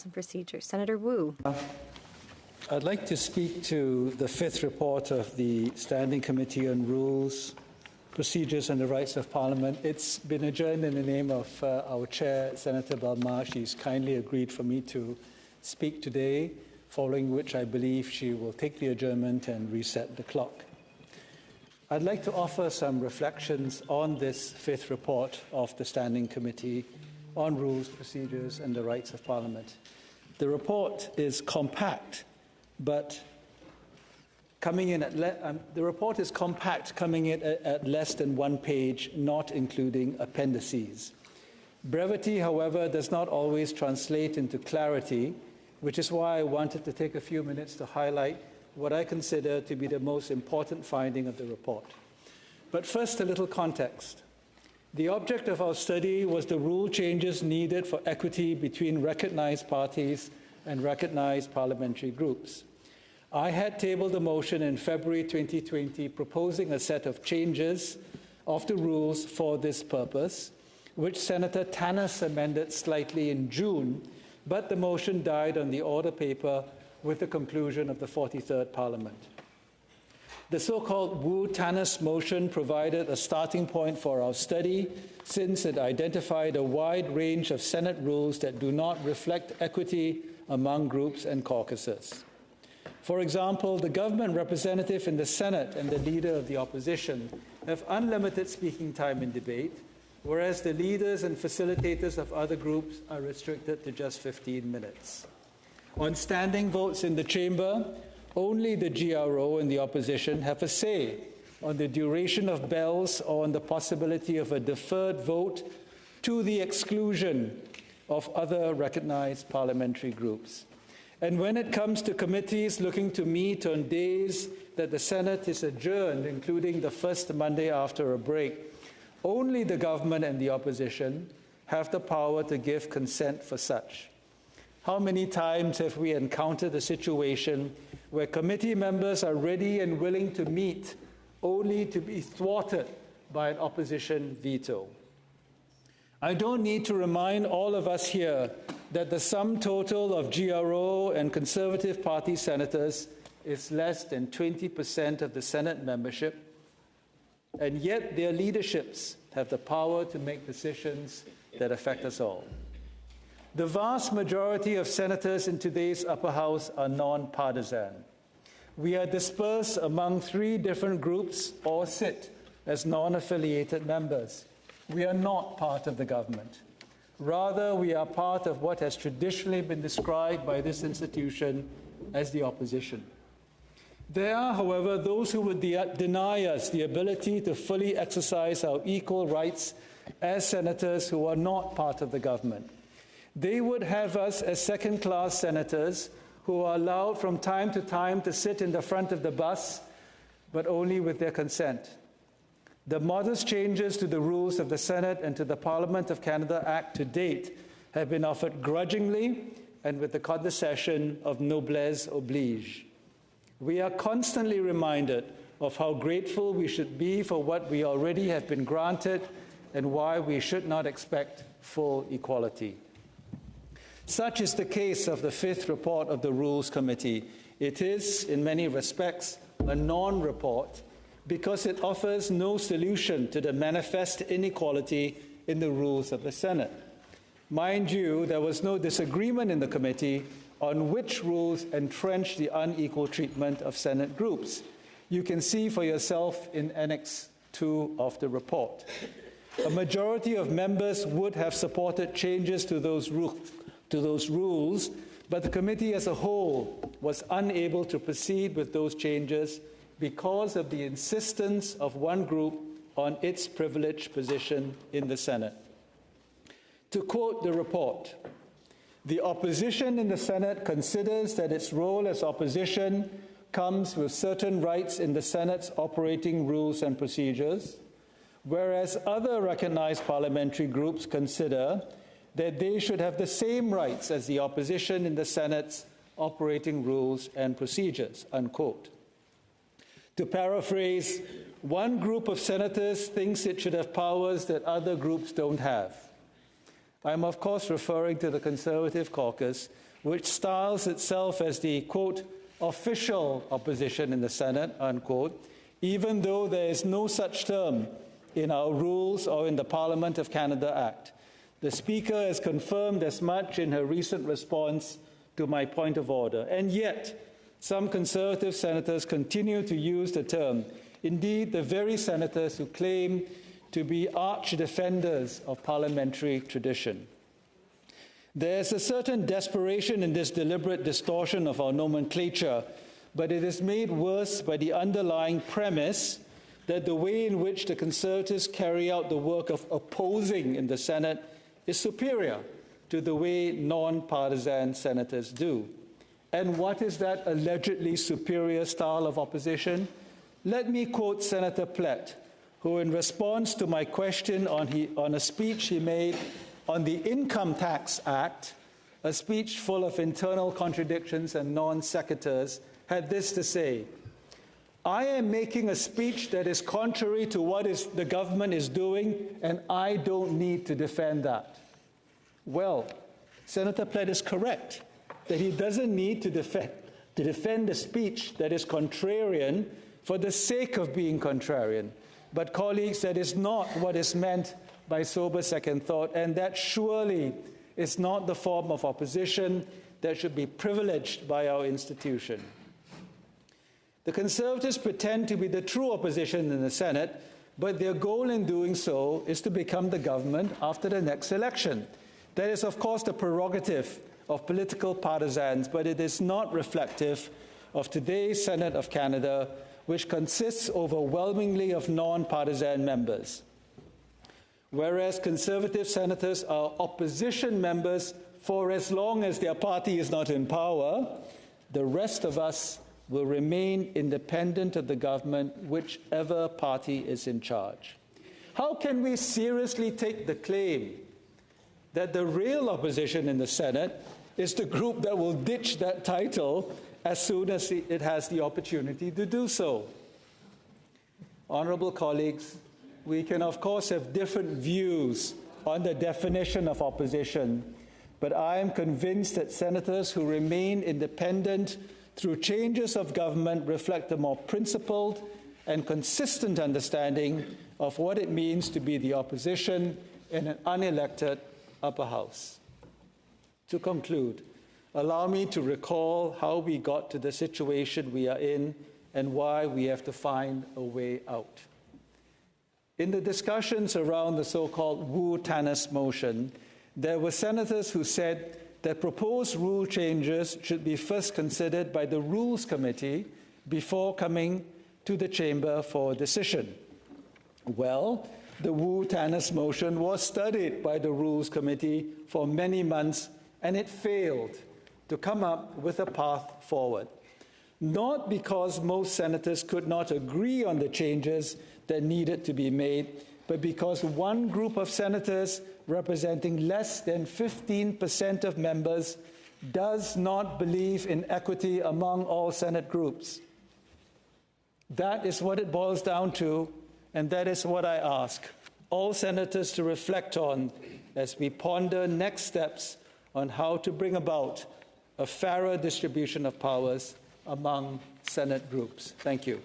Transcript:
and Procedure. Senator Wu. I'd like to speak to the fifth report of the Standing Committee on Rules, Procedures and the Rights of Parliament. It's been adjourned in the name of our chair, Senator Balma. She's kindly agreed for me to speak today, following which I believe she will take the adjournment and reset the clock. I'd like to offer some reflections on this fifth report of the Standing Committee on Rules, Procedures and the Rights of Parliament. The report is compact, but coming in at less than 1 page, not including appendices. Brevity, however, does not always translate into clarity, which is why I wanted to take a few minutes to highlight what I consider to be the most important finding of the report. But first, a little context. The object of our study was the rule changes needed for equity between recognized parties and recognized parliamentary groups. I had tabled a motion in February 2020 proposing a set of changes of the rules for this purpose, which Senator Tannis amended slightly in June, but the motion died on the order paper with the conclusion of the 43rd Parliament. The so-called Wu-Tannis motion provided a starting point for our study, since it identified a wide range of Senate rules that do not reflect equity among groups and caucuses. For example, the government representative in the Senate and the leader of the opposition have unlimited speaking time in debate, whereas the leaders and facilitators of other groups are restricted to just 15 minutes. On standing votes in the chamber, only the GRO and the opposition have a say on the duration of bells or on the possibility of a deferred vote to the exclusion of other recognized parliamentary groups. And when it comes to committees looking to meet on days that the Senate is adjourned, including the first Monday after a break, only the government and the opposition have the power to give consent for such. How many times have we encountered a situation where committee members are ready and willing to meet, only to be thwarted by an opposition veto? I don't need to remind all of us here that the sum total of GRO and Conservative Party senators is less than 20% of the Senate membership, and yet their leaderships have the power to make decisions that affect us all. The vast majority of senators in today's upper house are non-partisan. We are dispersed among 3 different groups or sit as non-affiliated members. We are not part of the government. Rather, we are part of what has traditionally been described by this institution as the opposition. There are, however, those who would deny us the ability to fully exercise our equal rights as senators who are not part of the government. They would have us as second-class senators who are allowed from time to sit in the front of the bus, but only with their consent. The modest changes to the rules of the Senate and to the Parliament of Canada Act to date have been offered grudgingly and with the condescension of noblesse oblige. We are constantly reminded of how grateful we should be for what we already have been granted and why we should not expect full equality. Such is the case of the fifth report of the Rules Committee. It is, in many respects, a non-report because it offers no solution to the manifest inequality in the rules of the Senate. Mind you, there was no disagreement in the committee on which rules entrench the unequal treatment of Senate groups. You can see for yourself in Annex 2 of the report. A majority of members would have supported changes to those rules, but the committee as a whole was unable to proceed with those changes because of the insistence of one group on its privileged position in the Senate. To quote the report, "The opposition in the Senate considers that its role as opposition comes with certain rights in the Senate's operating rules and procedures, whereas other recognized parliamentary groups consider that they should have the same rights as the opposition in the Senate's operating rules and procedures," unquote. To paraphrase, one group of senators thinks it should have powers that other groups don't have. I am, of course, referring to the Conservative caucus, which styles itself as the, quote, official opposition in the Senate, unquote, even though there is no such term in our rules or in the Parliament of Canada Act. The Speaker has confirmed as much in her recent response to my point of order. And yet, some Conservative senators continue to use the term. Indeed, the very senators who claim to be arch defenders of parliamentary tradition. There's a certain desperation in this deliberate distortion of our nomenclature, but it is made worse by the underlying premise that the way in which the Conservatives carry out the work of opposing in the Senate is superior to the way non-partisan senators do. And what is that allegedly superior style of opposition? Let me quote Senator Plett, who in response to my question on a speech he made on the Income Tax Act, a speech full of internal contradictions and non-sequiturs, had this to say: I am making a speech that is contrary to what the government is doing, and I don't need to defend that. Well, Senator Plett is correct that he doesn't need to defend a speech that is contrarian for the sake of being contrarian. But, colleagues, that is not what is meant by sober second thought, and that surely is not the form of opposition that should be privileged by our institution. The Conservatives pretend to be the true opposition in the Senate, but their goal in doing so is to become the government after the next election. That is, of course, the prerogative of political partisans, but it is not reflective of today's Senate of Canada, which consists overwhelmingly of non-partisan members. Whereas Conservative senators are opposition members for as long as their party is not in power, the rest of us will remain independent of the government, whichever party is in charge. How can we seriously take the claim that the real opposition in the Senate is the group that will ditch that title as soon as it has the opportunity to do so? Honourable colleagues, we can of course have different views on the definition of opposition, but I am convinced that senators who remain independent through changes of government reflect a more principled and consistent understanding of what it means to be the opposition in an unelected upper house. To conclude, allow me to recall how we got to the situation we are in and why we have to find a way out. In the discussions around the so-called Wu-Tannis motion, there were senators who said that proposed rule changes should be first considered by the Rules Committee before coming to the Chamber for decision. Well, the Wu-Tannis motion was studied by the Rules Committee for many months, and it failed to come up with a path forward. Not because most senators could not agree on the changes that needed to be made, but because one group of senators representing less than 15% of members does not believe in equity among all Senate groups. That is what it boils down to, and that is what I ask all senators to reflect on as we ponder next steps on how to bring about a fairer distribution of powers among Senate groups. Thank you.